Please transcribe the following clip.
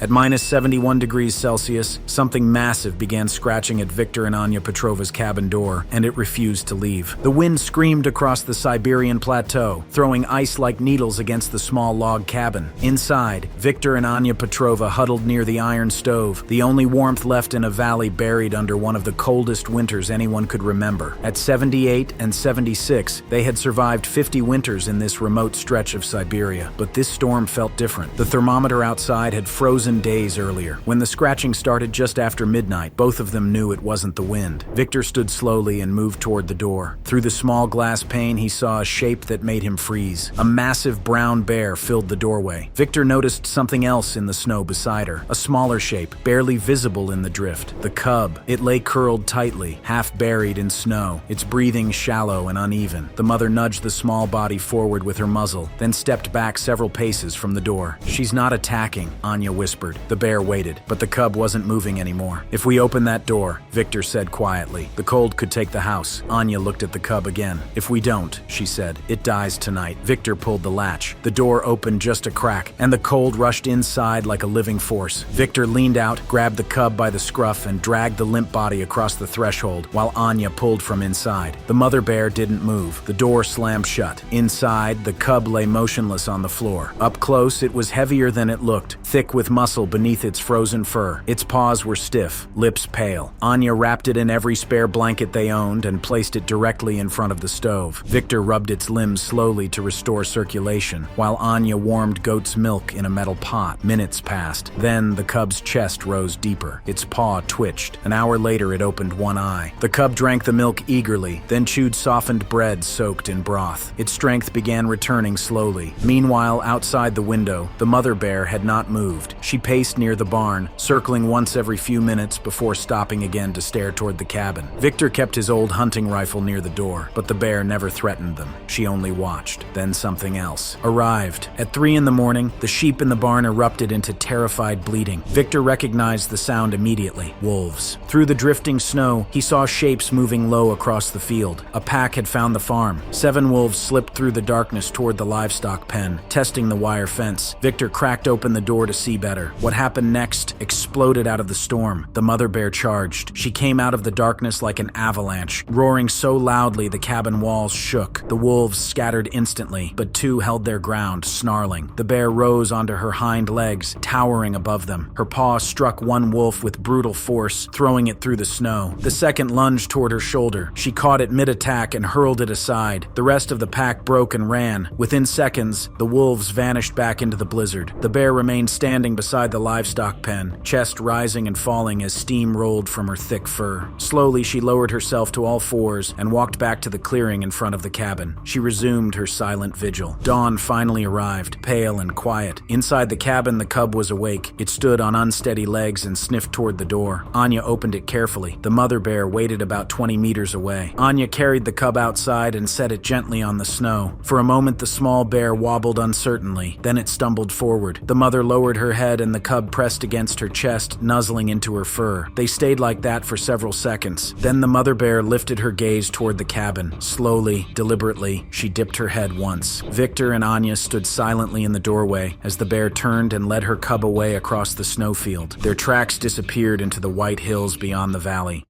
At minus 71 degrees Celsius, something massive began scratching at Viktor and Anya Petrova's cabin door, and it refused to leave. The wind screamed across the Siberian plateau, throwing ice like needles against the small log cabin. Inside, Viktor and Anya Petrova huddled near the iron stove, the only warmth left in a valley buried under one of the coldest winters anyone could remember. At 78 and 76, they had survived 50 winters in this remote stretch of Siberia, but this storm felt different. The thermometer outside had frozen days earlier. When the scratching started just after midnight, both of them knew it wasn't the wind. Viktor stood slowly and moved toward the door. Through the small glass pane, he saw a shape that made him freeze. A massive brown bear filled the doorway. Viktor noticed something else in the snow beside her, a smaller shape, barely visible in the drift. The cub. It lay curled tightly, half buried in snow, its breathing shallow and uneven. The mother nudged the small body forward with her muzzle, then stepped back several paces from the door. "She's not attacking," Anya whispered. The bear waited, but the cub wasn't moving anymore. "If we open that door," Viktor said quietly, "the cold could take the house." Anya looked at the cub again. "If we don't," she said, "it dies tonight." Viktor pulled the latch. The door opened just a crack, and the cold rushed inside like a living force. Viktor leaned out, grabbed the cub by the scruff, and dragged the limp body across the threshold, while Anya pulled from inside. The mother bear didn't move. The door slammed shut. Inside, the cub lay motionless on the floor. Up close, it was heavier than it looked, thick with muscle beneath its frozen fur. Its paws were stiff, lips pale. Anya wrapped it in every spare blanket they owned and placed it directly in front of the stove. Viktor rubbed its limbs slowly to restore circulation, while Anya warmed goat's milk in a metal pot. Minutes passed. Then the cub's chest rose deeper. Its paw twitched. An hour later, it opened one eye. The cub drank the milk eagerly, then chewed softened bread soaked in broth. Its strength began returning slowly. Meanwhile, outside the window, the mother bear had not moved. She paced near the barn, circling once every few minutes before stopping again to stare toward the cabin. Viktor kept his old hunting rifle near the door, but the bear never threatened them. She only watched. Then something else arrived. At 3 in the morning, the sheep in the barn erupted into terrified bleating. Viktor recognized the sound immediately. Wolves. Through the drifting snow, he saw shapes moving low across the field. A pack had found the farm. 7 wolves slipped through the darkness toward the livestock pen, testing the wire fence. Viktor cracked open the door to see better. What happened next exploded out of the storm. The mother bear charged. She came out of the darkness like an avalanche, roaring so loudly the cabin walls shook. The wolves scattered instantly, but 2 held their ground, snarling. The bear rose onto her hind legs, towering above them. Her paw struck one wolf with brutal force, throwing it through the snow. The second lunged toward her shoulder. She caught it mid-attack and hurled it aside. The rest of the pack broke and ran. Within seconds, the wolves vanished back into the blizzard. The bear remained standing beside the livestock pen, chest rising and falling as steam rolled from her thick fur. Slowly, she lowered herself to all fours and walked back to the clearing in front of the cabin. She resumed her silent vigil. Dawn finally arrived, pale and quiet. Inside the cabin, the cub was awake. It stood on unsteady legs and sniffed toward the door. Anya opened it carefully. The mother bear waited about 20 meters away. Anya carried the cub outside and set it gently on the snow. For a moment, the small bear wobbled uncertainly. Then it stumbled forward. The mother lowered her head and the cub pressed against her chest, nuzzling into her fur. They stayed like that for several seconds. Then the mother bear lifted her gaze toward the cabin. Slowly, deliberately, she dipped her head once. Viktor and Anya stood silently in the doorway as the bear turned and led her cub away across the snowfield. Their tracks disappeared into the white hills beyond the valley.